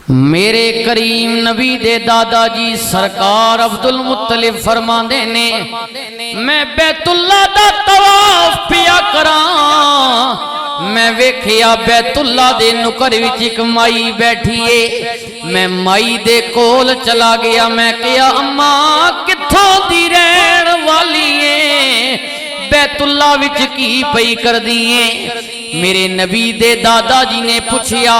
मेरे करीम नबी दे दादा जी सरकार अब्दुल मुत्तलिब फरमांदे ने, मैं बैतुल्ला दा तवाफ पिया करा, मैं वेखिया बैतुल्ला दे नुकर विच इक माई बैठी है। मैं माई दे कोल चला गया, मैं कहा अम्मा कित्थों दी रहन वाली है, बैतुल्ला विच की पई कर दिए। मेरे नबी दे दादा जी ने पूछया,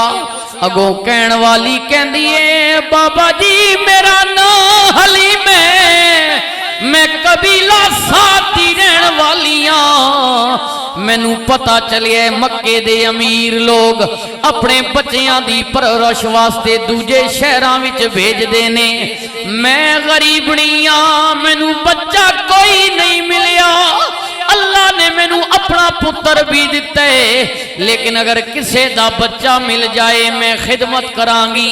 अगों कहण वाली कहंदी है बाबा जी मेरा नाम हलीम है, मैं कबीला साथ दी रहन वाली हां। मैनू पता चलिए मक्के दे अमीर लोग अपने बच्चियां दी परवरिश वास्ते दूजे शहरां विच भेजदे ने। मैं गरीबनी हां, मैनू बच्चा कोई नहीं मिलिया, अल्लाह ने मैनू अपना पुत्र भी दिता है, लेकिन अगर किसी दा बच्चा मिल जाए मैं खिदमत करांगी,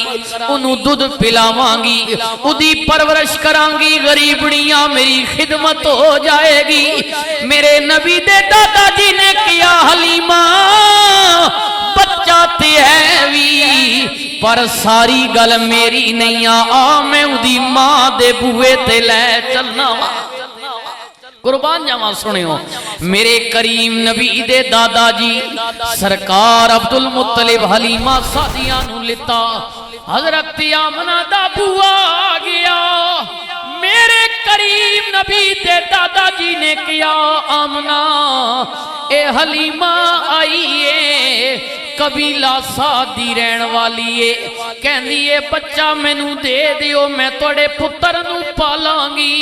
उन्हों दूध पिलावांगी, उदी परवरिश करांगी, गरीबनियां मेरी खिदमत हो जाएगी। मेरे नबी दे दादा जी ने किया हलीमा बच्चा ते है भी, पर सारी गल मेरी नहीं आ, मैं उदी मां दे बूहे ते लै चलना वा। कुर्बान जावा सुनियो, मेरे करीम नबी दे दादा जी सरकार अब्दुल मुत्तलिब हलीमा सादिया नू लिता, हजरत आमना दा बुआ आ गया। मेरे करीम नबी दे दादा जी ने किया आमना ए हलीमा आई है, कबीला सादी रहन वाली है, कहंदी है बच्चा मैनू दे दियो, मैं तुहाडे पुत्र नू पालांगी,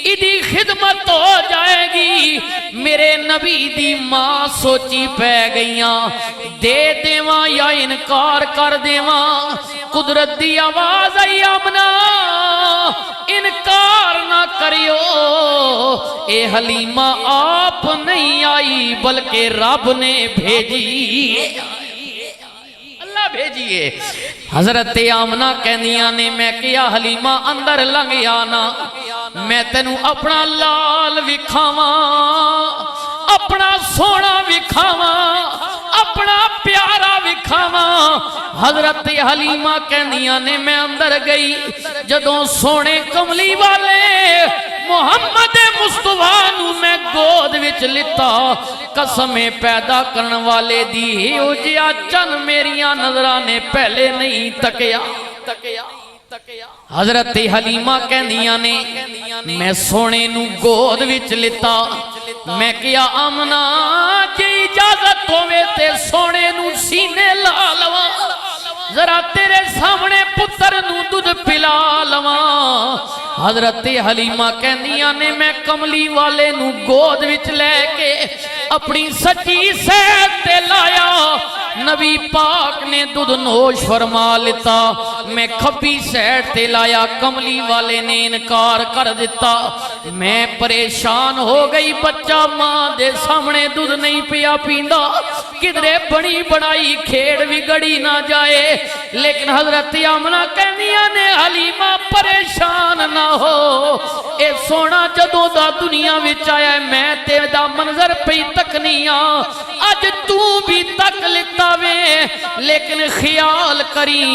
इदी खिदमत हो जाएगी। मेरे नबी दी मां सोची पै गईयां, दे देवां या इनकार कर देवां। कुदरत दी आवाज आई आमना इनकार ना करियो, ए हलीमा आप नहीं आई बल्कि रब ने भेजी, अल्लाह भेजिए। हजरत आमना कहनिया ने, मैं किया हलीमा अंदर लंघ आना, मैं तेनू अपना लाल विखावा, अपना सोना विखावा, अपना प्यारा विखावा। हजरत हलीमा कहनिया ने, मैं अंदर गई, जदों सोने कमली वाले मुहम्मद मुस्तफा नू मैं गोद विच लिता, कसमे पैदा करन वाले दी उजिया चन मेरिया नजरा ने पहले नहीं तकया। हजरत हलीमा कहनिया ने, मैं सोने नू गोद विच लिता, मैं किया आमना जे इजाजत होवे ते सोने नू सीने ला लवा, जरा तेरे सामने पुत्र नू दूध पिला लवा। हजरत हलीमा कहनिया ने, मैं कमली वाले नू गोद विच लैके अपनी सच्ची सैद ते लाया, नबी पाक ने दूध नोश फरमा लिता, मैं खब्बी सैड ते लाया, कमली वाले ने इनकार कर दिता। मैं परेशान हो गई, बच्चा मां दे सामने दूध नहीं पिया पींदा, किधरे बनी बनाई खेड़ बिगड़ी ना जाए। लेकिन हजरत आमना कहनिया ने, हलीमा परेशान ना हो, ए सोना जदों दा दुनिया विच आया मैं तेरा मंजर पई तकनिया, अज तू भी तक लिता वे, लेकिन ख्याल करी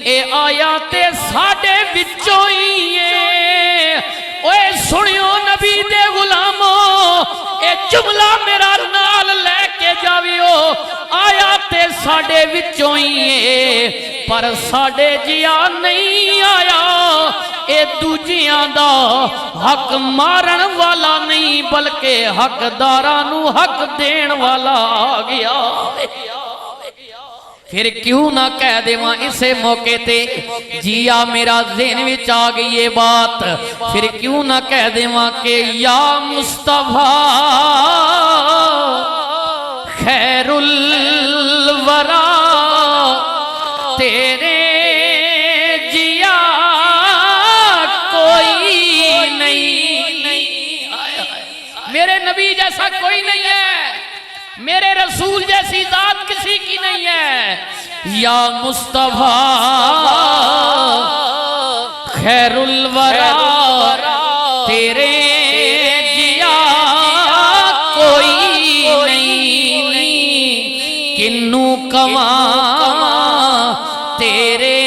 ए आया ते साडे विचों ही है। ओए सुनियो नबी दे गुलामो, ए जुमला मेरा नाल लेके जावियो, आया ते साडे विचों ही है, पर साडे जिया नहीं आया। ए दूजियां दा हक मारन वाला नहीं बल्कि हकदारां नू हक देण वाला आ गया। फिर क्यों ना कह देवां इसे मौके ते, जिया मेरा ज़हन विच आ गई ये बात, फिर क्यों ना कह देवां कि या मुस्तफा खैरुल वरा, तेरे जिया कोई नहीं, मेरे नबी जैसा कोई नहीं है, मेरे रसूल जैसी जात किसी की नहीं है। या मुस्तफा खैरुल वरा, तेरे जिया कोई नहीं, किन्नू कमा तेरे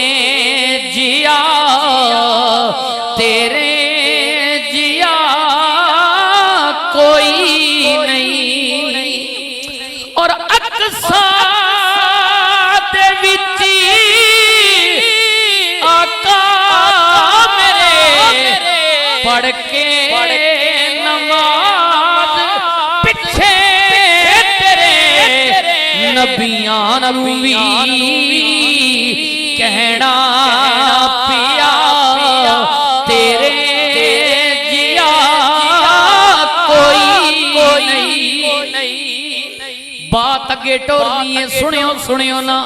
पढ़ के नमाज पिछे तेरे नबियां नबी कहना पिया तेरे जिया कोई नहीं। बात अगे टोरनी है, सुनियो सुनियो ना।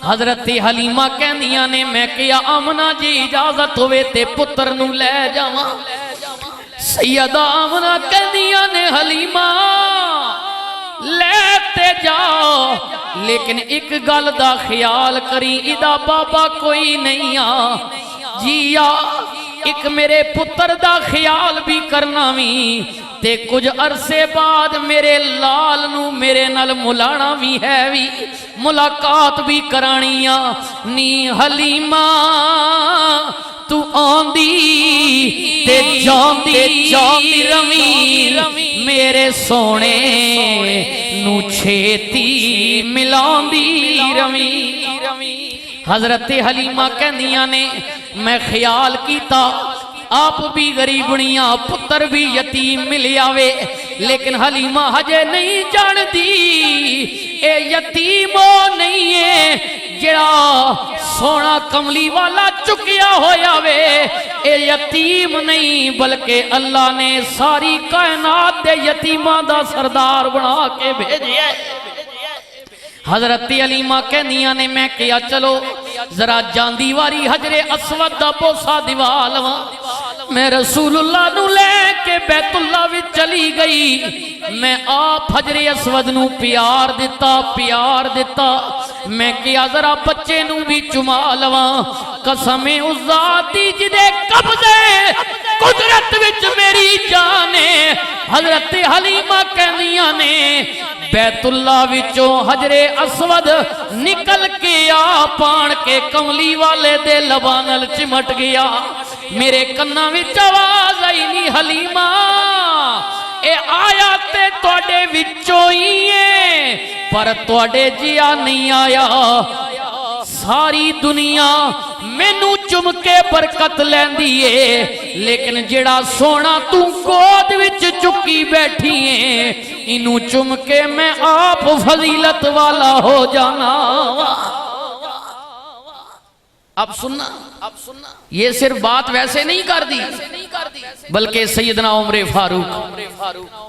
हजरत हलीमा कहंदियां ने मैं किया आमना जी इजाजत होवे ते पुत्र नू ले जावां। सैयदा आमना कहंदियां ने हलीमा लेते जाओ, लेकिन एक गल दा ख्याल करी इदा बाबा कोई नहीं आ जिया, एक मेरे पुत्र दा ख्याल भी करना वी ते कुछ अरसे बाद मेरे लाल नू मेरे नाल मुलाना भी है, भी मुलाकात भी करानी आ नी। हलीमा तू आंदी ते जांदी रवी मेरे सोने नू छेती मिलांदी रवी। हजरत हलीमा कहंदियां ने मैं ख्याल किया आप भी गरीबनिया पुत्र भी यतीम मिल आवे, लेकिन हलीमा हजे नहीं जानती ए यतीम नहीं है जड़ा सोना कमली वाला चुकिया होया वे, ए यतीम नहीं बल्कि अल्लाह ने सारी कायनात दे यतीमां दा सरदार बना के भेजिया। हजरत हलीमा कहंदियां ने मैं किया चलो जरा जांदी वारी हजरे असवद दा बोसा दिवा लवां। मैं रसूलुल्लाह नू लेके बैतुल्लाह विच चली गई। मैं आप हजरे असवद नू प्यार दिता। मैं किया जरा बच्चे नू भी चुमा लवां। कसमे उस ज़ात दी जिदे कब्ज़े कुदरत विच मेरी जान है। हजरत हलीमा कहंदियां ने बैतुल्लाह विचों हजरे असवद निकल के आ पान के कमली वाले दे लबां नाल चिमट गया। मेरे कन्ना विच आवाज आई नी हलीमा ए आया ते तुहाडे विचों ही है, पर तुहाडे जिया नहीं आया। सारी दुनिया मैनू चुम के बरकत लैंदी है, लेकिन जेड़ा सोना तू गोद विच चुकी बैठी है इनू चुम के मैं आप फजीलत वाला हो जाना। अब सुनना ये सिर्फ बात वैसे नहीं कर दी, बल्कि सैयदना उमर फारूक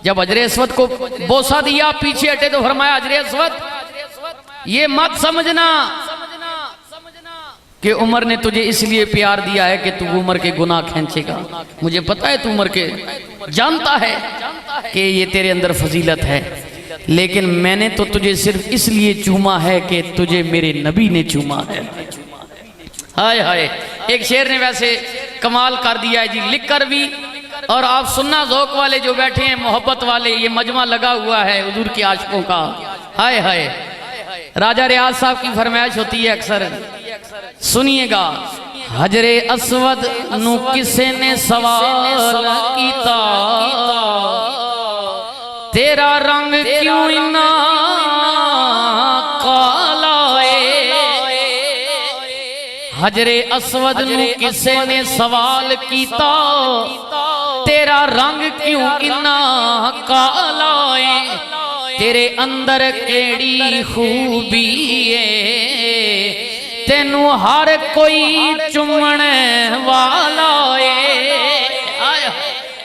जब हजरे अस्वद को बोसा दिया पीछे हटे तो फरमाया हजरे अस्वद ये मत समझना कि उमर ने तुझे इसलिए प्यार दिया है कि तू उमर के गुनाह खींचेगा। मुझे पता है तू उमर के जानता है कि ये तेरे अंदर फजीलत है, लेकिन मैंने तो तुझे सिर्फ इसलिए चूमा है कि तुझे मेरे नबी ने चूमा है। हाय हाय, एक शेर ने वैसे कमाल कर दिया है जी लिख कर भी। और आप सुनना ज़ौक़ वाले जो बैठे हैं मोहब्बत वाले, ये मजमा लगा हुआ है हुजूर के आशिकों का। हाय हाय, राजा रियाज साहब की फरमाइश होती है अक्सर, सुनिएगा। हजरे अस्वद नू किसे ने सवाल कीता तेरा रंग क्यों इन्ना काला है। हजरे अस्वद नू किसे ने सवाल कीता तेरा रंग क्यों इन्ना काला है, तेरे अंदर केड़ी खूबी है तेनू हर कोई चुमण वाला है।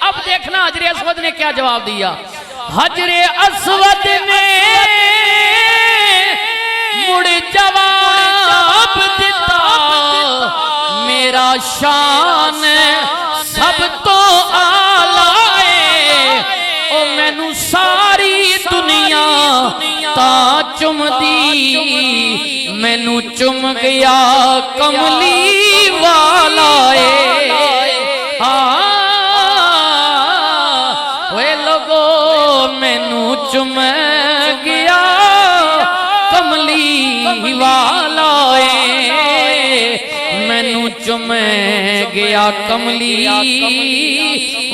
अब देखना हजरे अस्वद ने क्या जवाब दिया। हजरे अस्वद ने मुड़ जवाब दिता मेरा शान सब तो आला है, ओ मैनू सारी दुनिया ता चुमदी मैनू चुम गया कमली वाला वे लोगो मैनू चुम गया कमली वाला मैनू चुम गया कमली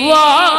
वाला।